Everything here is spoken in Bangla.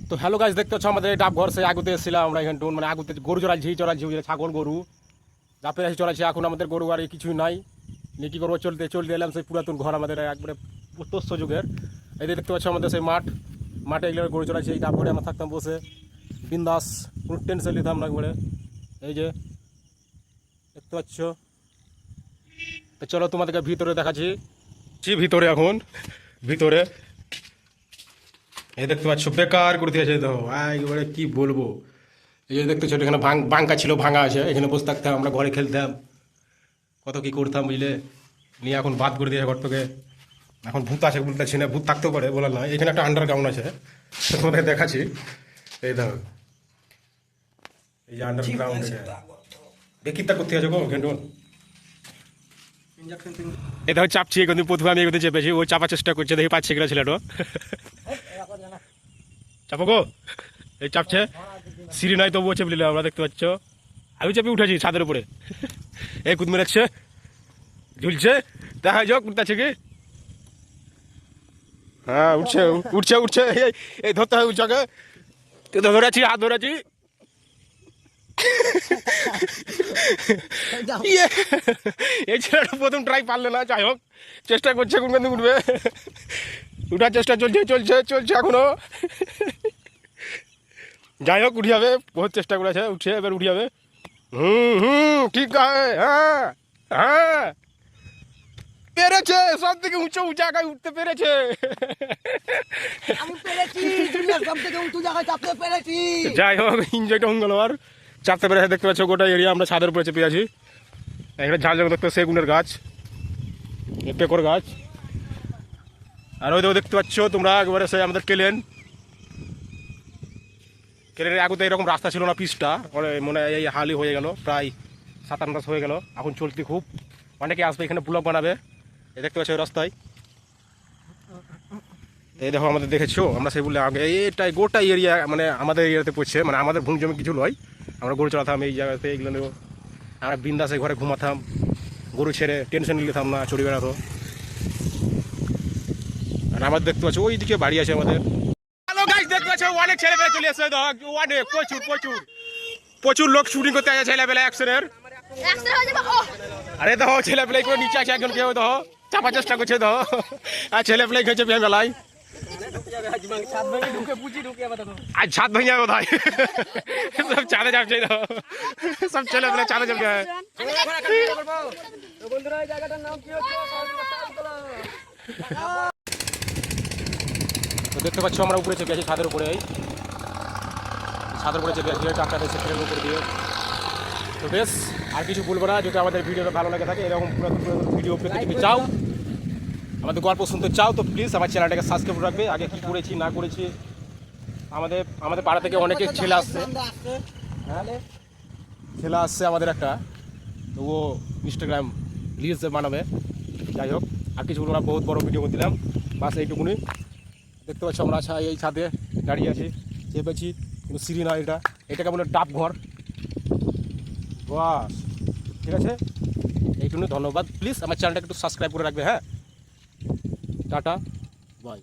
তো হ্যালো গাইস, দেখতে পাচ্ছ আমাদের ডাব ঘর সেই আগুতে এসেছিলাম আমরা এখানে মানে আগুতে গরু চড়াচ্ছি ছাগল গরু চাপের আসি চড়াচ্ছি। এখন আমাদের গরু আর কিছুই নাই, নিয়ে কী করবো, চলতে চলতে এলাম সেই পুরাতন ঘর আমাদের একবারে তস্য যুগের। এই দেখতে পাচ্ছ আমাদের সেই মাঠে এগুলো গরু চড়াচ্ছি। এই ডাব ঘরে আমরা থাকতাম বসে বিন্দাস, কোনো টেনশন নিতাম না একবারে। এই যে দেখতে পাচ্ছ, তো চলো তোমাদেরকে ভিতরে দেখাচ্ছি। ভিতরে এখন ভিতরে এই দেখতে পাচ্ছ বেকার করে দিয়েছে, তো একবারে কি বলবো। এই যে দেখতে পাচ্ছ এখানে বাঙ্কা ছিল, ভাঙা আছে, এখানে বসে থাকতাম আমরা, ঘরে খেলতাম, কত কি করতাম বুঝলে। নিয়ে এখন বাদ করে দিয়েছে ঘর থেকে। এখন ভূত আছে বলতেছি না, ভূত থাকতেও পারে বলার নয়। এখানে একটা আন্ডারগ্রাউন্ড আছে, তোমাদের দেখাচ্ছি। এই দেখো, এই যে আন্ডারগ্রাউন্ড বেকিরটা করতে আছে গো ঘেন্টন। এটা হচ্ছে চাপছি, কিন্তু প্রথমে আমি এগোতে চেপেছি, ওই চাপার চেষ্টা করছে, দেখি পাচ্ছে কিনা ছেলেটা। চাপো গো, এই চাপছে, সিঁড়ি নাই তবুও চেপে নিলাম আমরা, দেখতে পাচ্ছ। আমি চেপে উঠেছি ছাদের উপরে, এই কুদ মেরেছে, ঝুলছে, দেখা যাক উঠতেছে কি। হ্যাঁ উঠছে উঠছে উঠছে, এই ধরতে হয় উঠছে, ধরেছি, হাত ধরেছি। এই ছেলেটা প্রথম ট্রাই পারলে না, যাই হোক চেষ্টা করছে, কোন কিন্তু উঠবে, উঠার চেষ্টা চলছে চলছে চলছে এখনো। যাই হোক উঠে যাবে, বহুত চেষ্টা করেছে, উঠছে, এবার উঠে যাবে। ঠিক আছে, হ্যাঁ হ্যাঁ পেরেছে, সব থেকে উঁচু জায়গায় উঠতে পেরেছে। যাই হোক এনজয়টা হয়ে গেল, আর চাপতে পেরেছে। দেখতে পাচ্ছ গোটা এরিয়া আমরা ছাদের উপরে চেপে আছি। এখানে ঝাল ঝাল দেখতে সেগুনের গাছ, পেকর গাছ, আর ওই দেখতে পাচ্ছ তোমরা একবারে সেই আমাদের কেলেনের আগুতে এরকম রাস্তা ছিল না, পিচটা মনে হয় এই হালি হয়ে গেল, প্রায় 7-8 মাস হয়ে গেল। এখন চলতি খুব, অনেকে আসবে এখানে ব্লগ বানাবে। এই দেখতে পাচ্ছ রাস্তায়, এই দেখো আমাদের দেখেছো আমরা সেই বলে আগে এইটাই গোটা এরিয়া মানে আমাদের এরিয়াতে পড়ছে, মানে আমাদের ভূমি জমি কিছু নয়। আমরা গরু চড়াতাম এই জায়গাতে, এইগুলো আমরা বিন্দাসে ঘরে ঘুমাতাম, গরু ছেড়ে টেনশন নিতাম না, চড়ে বেড়াতো। আর আমাদের দেখতে পাচ্ছ ওই দিকে বাড়ি আছে আমাদের। দেখতে পাচ্ছ অনেক ছেলেপেলে চলে এসছে, অনেক প্রচুর প্রচুর প্রচুর লোক শুটিং করতে আছে, ছেলেপেলে অ্যাকশনের। আরে দেখো ছেলেপেলে করে নিচে আছে, একজন কেউ দেখো চাপার চেষ্টা করছে, দেখো আর ছেলেপেলে খেয়েছে বিয়ে মেলায়। আজ ছাদ ভেঙে যাবে ভাই, সব চাঁদে যাচ্ছে, সব ছেলেপেলে চাঁদে যাবে। দেখতে পাচ্ছ আমরা উপরে চেপে আছি, ছাদের উপরে, এই ছাদের উপরে চেপে আছি টাকাটা সেখানের উপরে দিয়ে। তো বেশ আর কিছু বলবো না, যদি আমাদের ভিডিওটা ভালো লাগে থাকে, এরকম পুরাতন ভিডিও পেতে যদি চাও, আমাদের গল্প শুনতে চাও, তো প্লিজ আমার চ্যানেলটাকে সাবস্ক্রাইব রাখবে। আগে কী করেছি না করেছি, আমাদের পাড়া থেকে অনেকে ছেলে আসছে, হ্যাঁ ছেলে আসছে আমাদের একটা, তো ও ইনস্টাগ্রাম রিলস বানাবে। যাই হোক আর কিছু বলবো না, বহুত বড় ভিডিও করে দিলাম, বাস এইটুকুনি। দেখতে পাচ্ছ আমরা এই ছাদে দাঁড়িয়ে আছি, চেপেছি, কিন্তু সিঁড়ি না, এটাকে বলে ডাব ঘর। বাস ঠিক আছে, এইটুকুনি, ধন্যবাদ। প্লিজ আমার চ্যানেলটাকে একটু সাবস্ক্রাইব করে রাখবে। হ্যাঁ, টাটা, বাই।